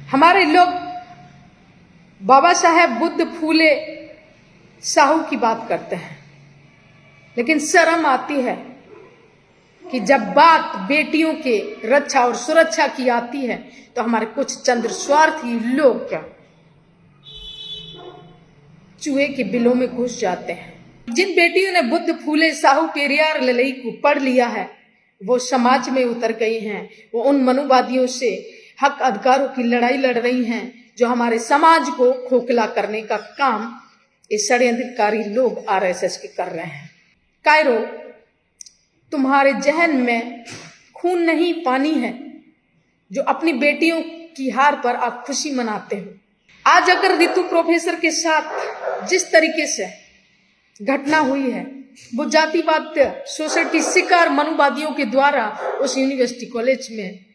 हमारे लोग बाबा साहेब बुद्ध फूले साहू की बात करते हैं, लेकिन शर्म आती है कि जब बात बेटियों के रक्षा और सुरक्षा की आती है तो हमारे कुछ चंद्र स्वार्थी लोग क्या चूहे के बिलों में घुस जाते हैं। जिन बेटियों ने बुद्ध फूले साहू पेरियार ललई को पढ़ लिया है वो समाज में उतर गई हैं। वो उन मनुवादियों से हक अधिकारों की लड़ाई लड़ रही हैं जो हमारे समाज को खोखला करने का काम ये षड्यंत्रकारी लोग आरएसएस के कर रहे हैं। कायरो, तुम्हारे जहन में खून नहीं पानी है जो अपनी बेटियों की हार पर आप खुशी मनाते हो। आज अगर रितु प्रोफेसर के साथ जिस तरीके से घटना हुई है वो जातिवाद सोसाइटी शिकार मनुवादियों के द्वारा उस यूनिवर्सिटी कॉलेज में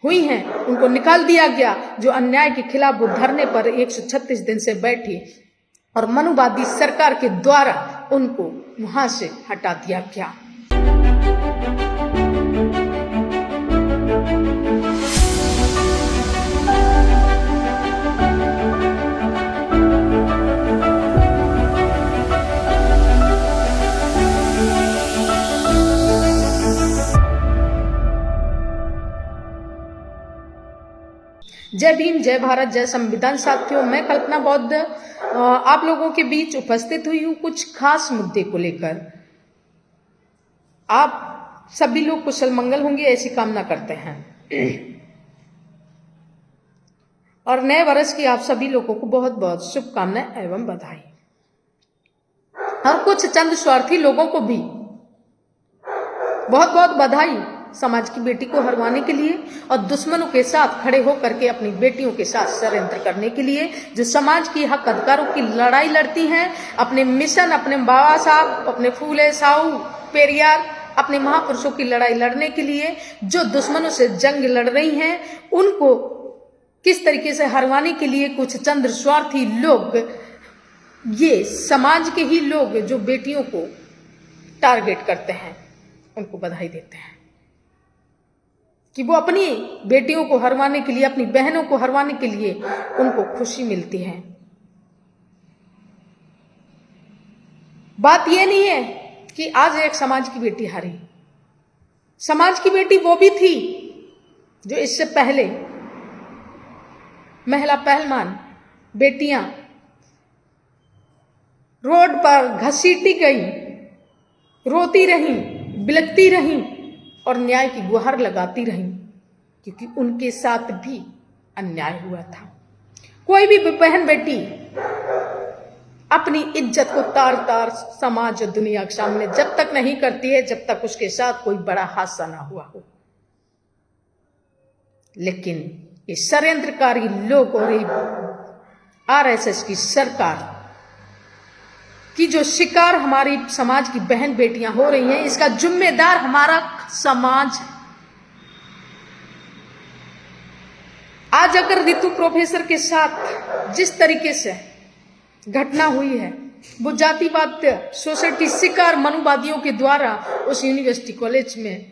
हुई हैं, उनको निकाल दिया गया। जो अन्याय के खिलाफ वो धरने पर 136 दिन से बैठी और मनुवादी सरकार के द्वारा उनको वहां से हटा दिया गया। जय भीम, जय भारत, जय संविधान। साथियों, मैं कल्पना बौद्ध आप लोगों के बीच उपस्थित हुई हूँ कुछ खास मुद्दे को लेकर। आप सभी लोग कुशल मंगल होंगे ऐसी कामना करते हैं और नए वर्ष की आप सभी लोगों को बहुत बहुत शुभकामनाएं एवं बधाई। और कुछ चंद स्वार्थी लोगों को भी बहुत बहुत बधाई समाज की बेटी को हरवाने के लिए और दुश्मनों के साथ खड़े होकर के अपनी बेटियों के साथ षड्यंत्र करने के लिए, जो समाज की हक अधिकारों की लड़ाई लड़ती हैं, अपने मिशन, अपने बाबा साहब, अपने फूले साहू पेरियार, अपने महापुरुषों की लड़ाई लड़ने के लिए जो दुश्मनों से जंग लड़ रही हैं, उनको किस तरीके से हरवाने के लिए कुछ चंद्र स्वार्थी लोग, ये समाज के ही लोग जो बेटियों को टारगेट करते हैं, उनको बधाई देते हैं कि वो अपनी बेटियों को हरवाने के लिए, अपनी बहनों को हरवाने के लिए उनको खुशी मिलती है। बात ये नहीं है कि आज एक समाज की बेटी हारी। समाज की बेटी वो भी थी जो इससे पहले महिला पहलवान बेटियां रोड पर घसीटी गई, रोती रहीं, बिलखती रहीं और न्याय की गुहार लगाती रहीं, क्योंकि उनके साथ भी अन्याय हुआ था। कोई भी बहन बेटी अपनी इज्जत को तार तार समाज और दुनिया के सामने जब तक नहीं करती है जब तक उसके साथ कोई बड़ा हादसा ना हुआ हो। लेकिन ये षड्यंत्रकारी लोग और आरएसएस की सरकार की जो शिकार हमारी समाज की बहन बेटियां हो रही हैं, इसका जिम्मेदार हमारा समाज है। आज अगर रितु प्रोफेसर के साथ जिस तरीके से घटना हुई है वो जातिवाद सोसाइटी शिकार मनुवादियों के द्वारा उस यूनिवर्सिटी कॉलेज में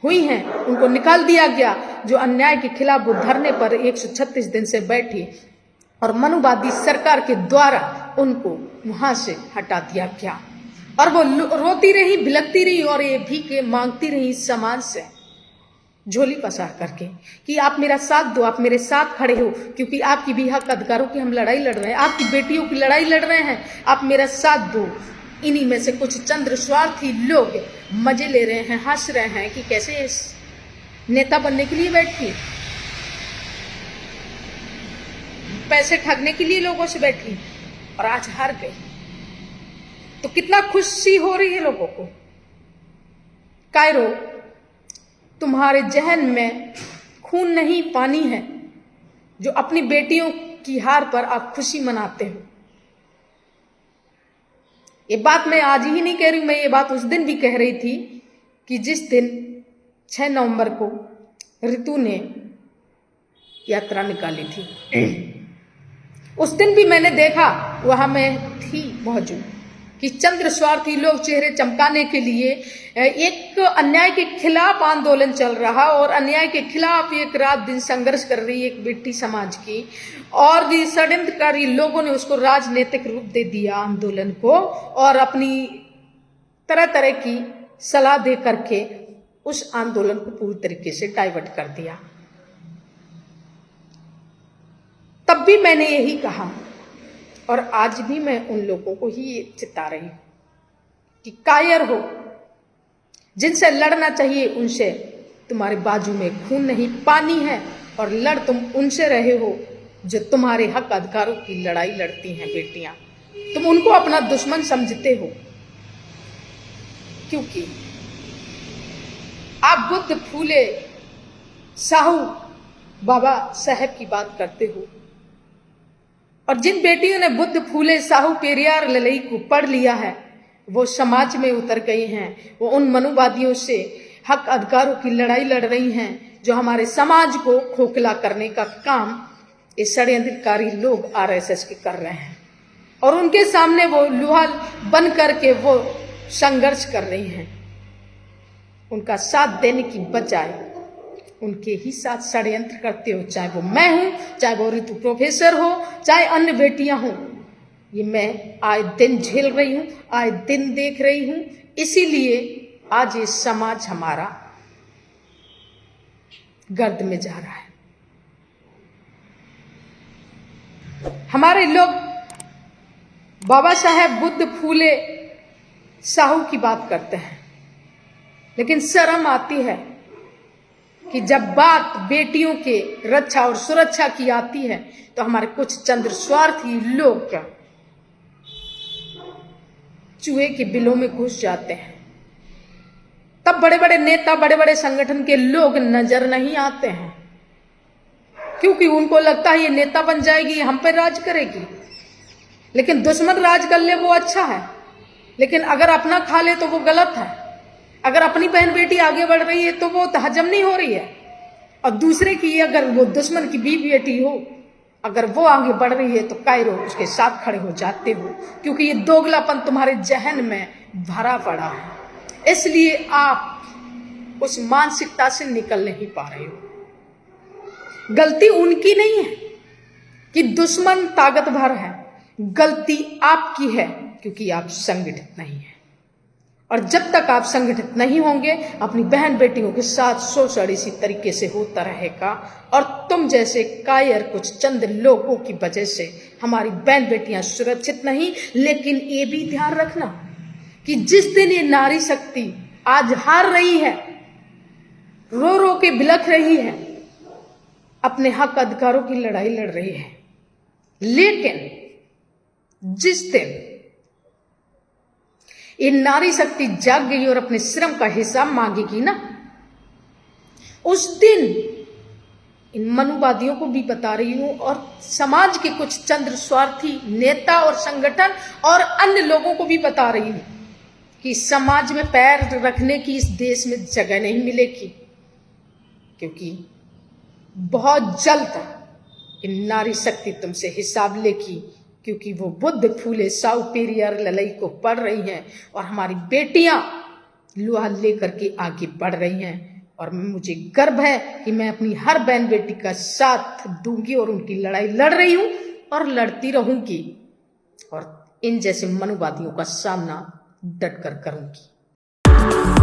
हुई हैं, उनको निकाल दिया गया। जो अन्याय के खिलाफ वो धरने पर 136 दिन से बैठी और मनुवादी सरकार के द्वारा उनको वहां से हटा दिया गया। और वो रोती रही, बिलखती रही और ये भीख मांगती रही समाज से, झोली पसार करके कि आप मेरा साथ दो, आप मेरे साथ खड़े हो, क्योंकि आपकी भी हक अधिकारों की हम लड़ाई लड़ रहे हैं, आपकी बेटियों की लड़ाई लड़ रहे हैं, आप मेरा साथ दो। इन्हीं में से कुछ चंद्र स्वार्थी लोग मजे ले रहे हैं, हंस रहे हैं कि कैसे नेता बनने के लिए बैठी, पैसे ठगने के लिए लोगों से बैठी और आज हार गई। तो कितना खुशी हो रही है लोगों को। कायरो, तुम्हारे जहन में खून नहीं पानी है जो अपनी बेटियों की हार पर आप खुशी मनाते हो। ये बात मैं आज ही नहीं कह रही, मैं ये बात उस दिन भी कह रही थी कि जिस दिन 6 नवंबर को रितु ने यात्रा निकाली थी, उस दिन भी मैंने देखा, वहां मैं थी मौजूद, कि चंद्र स्वार्थी लोग चेहरे चमकाने के लिए एक अन्याय के खिलाफ आंदोलन चल रहा और अन्याय के खिलाफ एक रात दिन संघर्ष कर रही एक बेटी समाज की, और षड्यंत्रकारी लोगों ने उसको राजनीतिक रूप दे दिया आंदोलन को, और अपनी तरह तरह की सलाह दे करके उस आंदोलन को पूरी तरीके से डाइवर्ट कर दिया। तब भी मैंने यही कहा और आज भी मैं उन लोगों को ही चिता रही हूं कि कायर हो, जिनसे लड़ना चाहिए उनसे, तुम्हारे बाजू में खून नहीं पानी है, और लड़ तुम उनसे रहे हो जो तुम्हारे हक अधिकारों की लड़ाई लड़ती हैं बेटियां। तुम उनको अपना दुश्मन समझते हो क्योंकि आप बुद्ध फूले साहू बाबा साहेब की बात करते हो, और जिन बेटियों ने बुद्ध फूले साहू पेरियार ललई को पढ़ लिया है वो समाज में उतर गई हैं। वो उन मनुवादियों से हक अधिकारों की लड़ाई लड़ रही हैं जो हमारे समाज को खोखला करने का काम ये षड्यंत्रकारी लोग आरएसएस के कर रहे हैं, और उनके सामने वो लोहा बन करके वो संघर्ष कर रही हैं। उनका साथ देने की बजाय उनके ही साथ षड्यंत्र करते हो, चाहे वो मैं हूं, चाहे वो ऋतु प्रोफेसर हो, चाहे अन्य बेटियां हो। ये मैं आए दिन झेल रही हूं, आए दिन देख रही हूं। इसीलिए आज ये समाज हमारा गर्द में जा रहा है। हमारे लोग बाबा साहेब बुद्ध फूले साहू की बात करते हैं, लेकिन शर्म आती है कि जब बात बेटियों के रक्षा और सुरक्षा की आती है तो हमारे कुछ चंद्र स्वार्थी लोग क्या चूहे के बिलों में घुस जाते हैं। तब बड़े बड़े नेता, बड़े बड़े संगठन के लोग नजर नहीं आते हैं, क्योंकि उनको लगता है ये नेता बन जाएगी, हम पे राज करेगी। लेकिन दुश्मन राज कर ले वो अच्छा है, लेकिन अगर अपना खा ले तो वो गलत है। अगर अपनी बहन बेटी आगे बढ़ रही है तो वो हजम नहीं हो रही है, और दूसरे की अगर वो दुश्मन की बीवी बेटी हो, अगर वो आगे बढ़ रही है तो कायरो उसके साथ खड़े हो जाते हो, क्योंकि ये दोगलापन तुम्हारे जहन में भरा पड़ा है। इसलिए आप उस मानसिकता से निकल नहीं पा रहे हो। गलती उनकी नहीं है कि दुश्मन ताकतवर है, गलती आपकी है क्योंकि आप संगठित नहीं है। और जब तक आप संगठित नहीं होंगे अपनी बहन बेटियों के साथ शोषण इसी तरीके से होता रहेगा, और तुम जैसे कायर कुछ चंद लोगों की वजह से हमारी बहन बेटियां सुरक्षित नहीं। लेकिन ये भी ध्यान रखना कि जिस दिन ये नारी शक्ति आज हार रही है, रो रो के बिलख रही है, अपने हक अधिकारों की लड़ाई लड़ रही है, लेकिन जिस दिन ये नारी शक्ति जाग गई और अपने श्रम का हिसाब मांगेगी ना, उस दिन इन मनुवादियों को भी बता रही हूं और समाज के कुछ चंद्र स्वार्थी नेता और संगठन और अन्य लोगों को भी बता रही हूं कि समाज में पैर रखने की इस देश में जगह नहीं मिलेगी, क्योंकि बहुत जल्द इन नारी शक्ति तुमसे हिसाब लेगी, क्योंकि वो बुद्ध फूले साहू पेरियार ललई को पढ़ रही हैं और हमारी बेटियां लोहा लेकर के आगे बढ़ रही हैं। और मुझे गर्व है कि मैं अपनी हर बहन बेटी का साथ दूंगी और उनकी लड़ाई लड़ रही हूं और लड़ती रहूंगी, और इन जैसे मनुवादियों का सामना डट कर करूंगी।